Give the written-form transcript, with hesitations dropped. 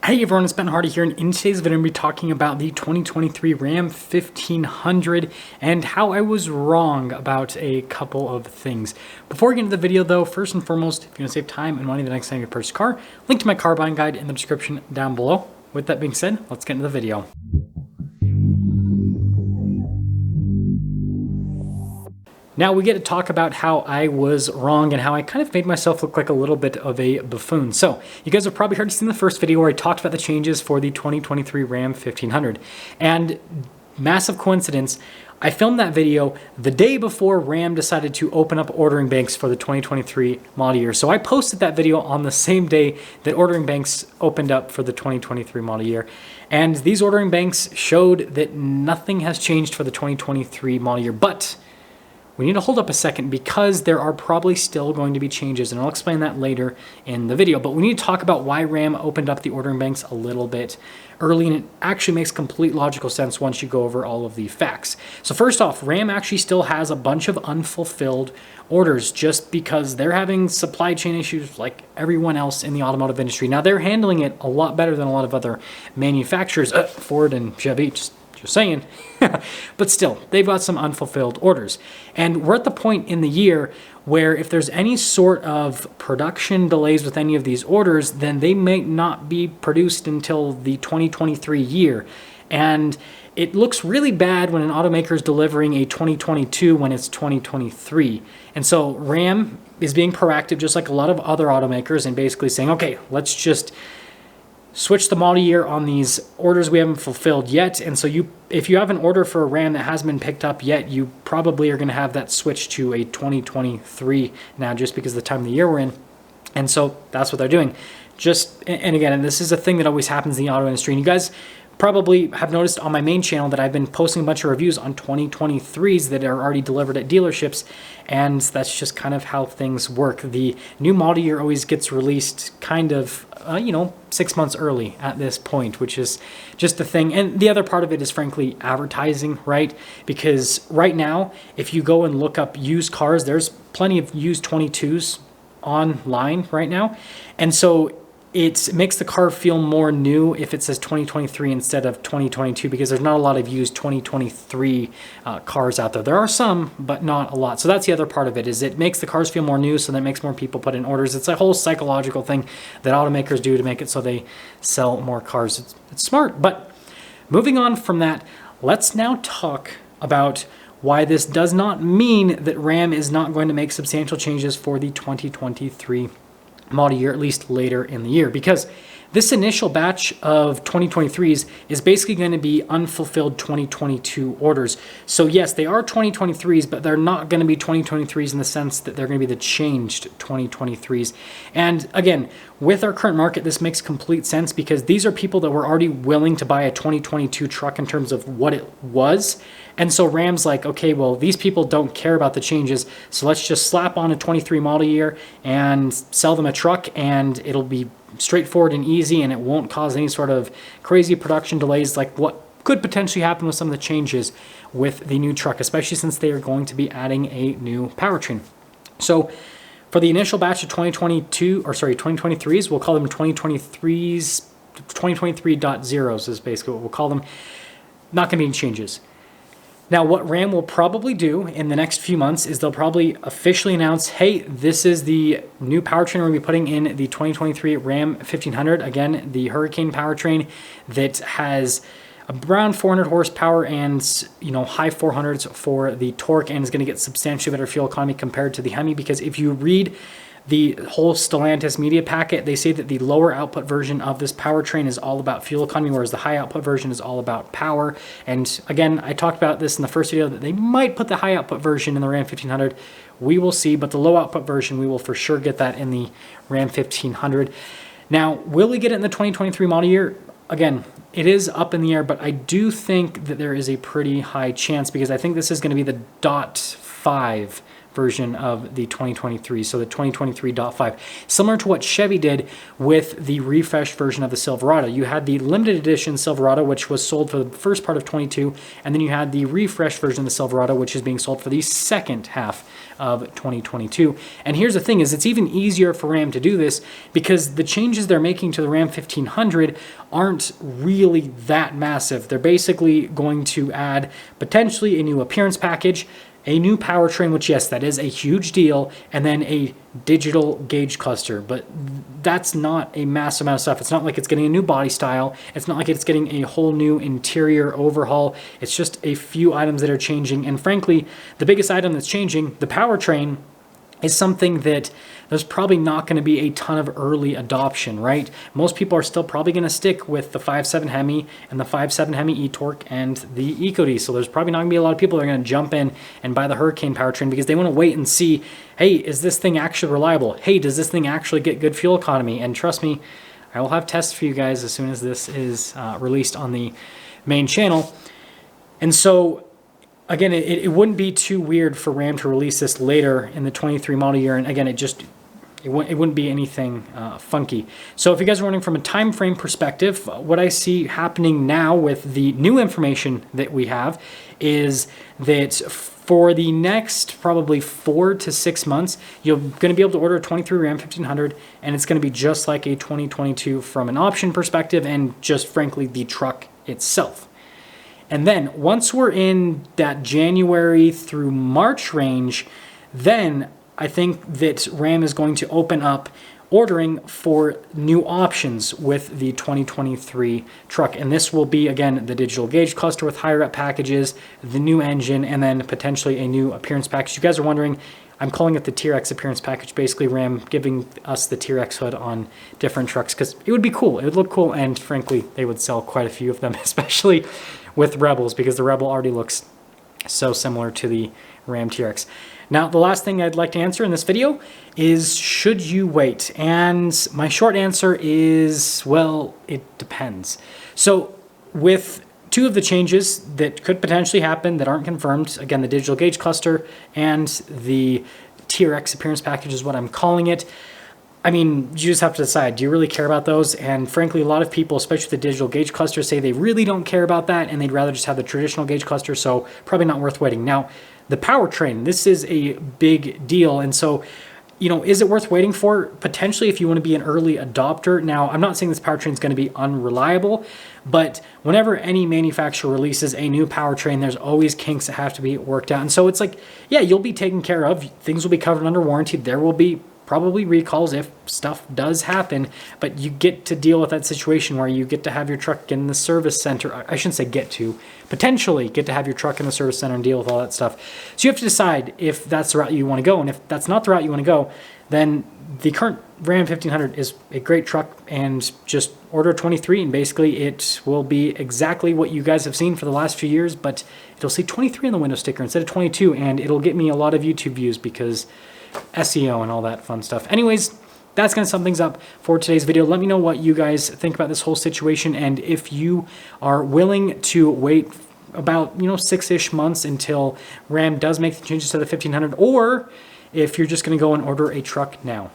Hey everyone, it's Ben Hardy here, and in today's video I'm going to be talking about the 2023 Ram 1500 and how I was wrong about a couple of things. Before we get into the video though, first and foremost, if you want to save time and money the next time you purchase a car, link to my car buying guide in the description down below. With that being said, let's get into the video. Now we get to talk about how I was wrong and how I kind of made myself look like a little bit of a buffoon. So you guys have probably heard this in the first video where I talked about the changes for the 2023 Ram 1500. And massive coincidence, I filmed that video the day before Ram decided to open up ordering banks for the 2023 model year. So I posted that video on the same day that ordering banks opened up for the 2023 model year. And these ordering banks showed that nothing has changed for the 2023 model year, but we need to hold up a second because there are probably still going to be changes, and I'll explain that later in the video. But we need to talk about why Ram opened up the ordering banks a little bit early, and it actually makes complete logical sense once you go over all of the facts. So first off, Ram actually still has a bunch of unfulfilled orders just because they're having supply chain issues like everyone else in the automotive industry. Now they're handling it a lot better than a lot of other manufacturers, Ford and Chevy, just saying. But still, they've got some unfulfilled orders. And we're at the point in the year where if there's any sort of production delays with any of these orders, then they may not be produced until the 2023 year. And it looks really bad when an automaker is delivering a 2022 when it's 2023. And so Ram is being proactive just like a lot of other automakers and basically saying, okay, let's just switch the model year on these orders we haven't fulfilled yet. And so if you have an order for a Ram that hasn't been picked up yet, you probably are going to have that switch to a 2023 now just because of the time of the year we're in. And so that's what they're doing. And again, this is a thing that always happens in the auto industry. And you guys probably have noticed on my main channel that I've been posting a bunch of reviews on 2023s that are already delivered at dealerships, and that's just kind of how things work. The new model year always gets released kind of 6 months early at this point, which is just the thing. And the other part of it is frankly advertising, right? Because right now, if you go and look up used cars, there's plenty of used 22s online right now. And so it makes the car feel more new if it says 2023 instead of 2022, because there's not a lot of used 2023 cars out there. There are some, but not a lot. So that's the other part of it, is it makes the cars feel more new, so that makes more people put in orders. It's a whole psychological thing that automakers do to make it so they sell more cars. It's smart. But moving on from that, let's now talk about why this does not mean that Ram is not going to make substantial changes for the 2023 model year, at least later in the year, because this initial batch of 2023s is basically going to be unfulfilled 2022 orders. So yes, they are 2023s, but they're not going to be 2023s in the sense that they're going to be the changed 2023s. And again, with our current market, this makes complete sense because these are people that were already willing to buy a 2022 truck in terms of what it was. And so Ram's like, okay, well, these people don't care about the changes, so let's just slap on a 23 model year and sell them a truck, and it'll be straightforward and easy, and it won't cause any sort of crazy production delays like what could potentially happen with some of the changes with the new truck, especially since they are going to be adding a new powertrain. So for the initial batch of 2023s, we'll call them 2023s, 2023.0s is basically what we'll call them. Not going to be any changes. Now, what Ram will probably do in the next few months is they'll probably officially announce, hey, this is the new powertrain we're going to be putting in the 2023 Ram 1500. Again, the Hurricane powertrain that has around 400 horsepower and high 400s for the torque, and is going to get substantially better fuel economy compared to the Hemi, because if you read the whole Stellantis media packet, they say that the lower output version of this powertrain is all about fuel economy, whereas the high output version is all about power. And again, I talked about this in the first video that they might put the high output version in the Ram 1500. We will see, but the low output version, we will for sure get that in the Ram 1500. Now, will we get it in the 2023 model year? Again, it is up in the air, but I do think that there is a pretty high chance, because I think this is going to be the .5 version of the 2023, so the 2023.5. Similar to what Chevy did with the refreshed version of the Silverado. You had the limited edition Silverado, which was sold for the first part of 22, and then you had the refreshed version of the Silverado, which is being sold for the second half of 2022. And here's the thing, is it's even easier for Ram to do this because the changes they're making to the Ram 1500 aren't really that massive. They're basically going to add potentially a new appearance package, a new powertrain, which yes, that is a huge deal, and then a digital gauge cluster. But that's not a massive amount of stuff. It's not like it's getting a new body style. It's not like it's getting a whole new interior overhaul. It's just a few items that are changing. And frankly, the biggest item that's changing, the powertrain, is something that there's probably not going to be a ton of early adoption, right? Most people are still probably going to stick with the 5.7 Hemi and the 5.7 Hemi e-torque and the EcoD. So there's probably not going to be a lot of people that are going to jump in and buy the Hurricane powertrain because they want to wait and see, hey, is this thing actually reliable? Hey, does this thing actually get good fuel economy? And trust me, I will have tests for you guys as soon as this is released on the main channel. And so again, it wouldn't be too weird for Ram to release this later in the 23 model year. And again, it wouldn't be anything funky. So if you guys are wondering from a time frame perspective, what I see happening now with the new information that we have is that for the next probably 4 to 6 months, you're going to be able to order a 23 Ram 1500, and it's going to be just like a 2022 from an option perspective and just frankly the truck itself. And then once we're in that January through March range, then I think that Ram is going to open up ordering for new options with the 2023 truck. And this will be, again, the digital gauge cluster with higher up packages, the new engine, and then potentially a new appearance package. You guys are wondering, I'm calling it the T-Rex appearance package, basically Ram giving us the T-Rex hood on different trucks because it would be cool. It would look cool, and frankly, they would sell quite a few of them, especially with Rebels, because the Rebel already looks so similar to the Ram T-Rex. Now, the last thing I'd like to answer in this video is, should you wait? And my short answer is, well, it depends. So with two of the changes that could potentially happen that aren't confirmed, again, the digital gauge cluster and the T-Rex appearance package is what I'm calling it. I mean, you just have to decide, do you really care about those? And frankly, a lot of people, especially the digital gauge cluster, say they really don't care about that and they'd rather just have the traditional gauge cluster, so probably not worth waiting. Now, the powertrain, this is a big deal, and so, you know, is it worth waiting for? Potentially if you want to be an early adopter. Now, I'm not saying this powertrain is going to be unreliable, but whenever any manufacturer releases a new powertrain, there's always kinks that have to be worked out. And so it's like, yeah, you'll be taken care of. Things will be covered under warranty. There will be probably recalls if stuff does happen, but you get to deal with that situation where you get to have your truck in the service center. I shouldn't say get to, potentially get to have your truck in the service center and deal with all that stuff. So you have to decide if that's the route you want to go, and if that's not the route you want to go, then the current Ram 1500 is a great truck, and just order 23 and basically it will be exactly what you guys have seen for the last few years, but it'll say 23 on the window sticker instead of 22, and it'll get me a lot of YouTube views because SEO and all that fun stuff. Anyways, that's going to sum things up for today's video. Let me know what you guys think about this whole situation, and if you are willing to wait about 6-ish months until Ram does make the changes to the 1500, or if you're just going to go and order a truck now.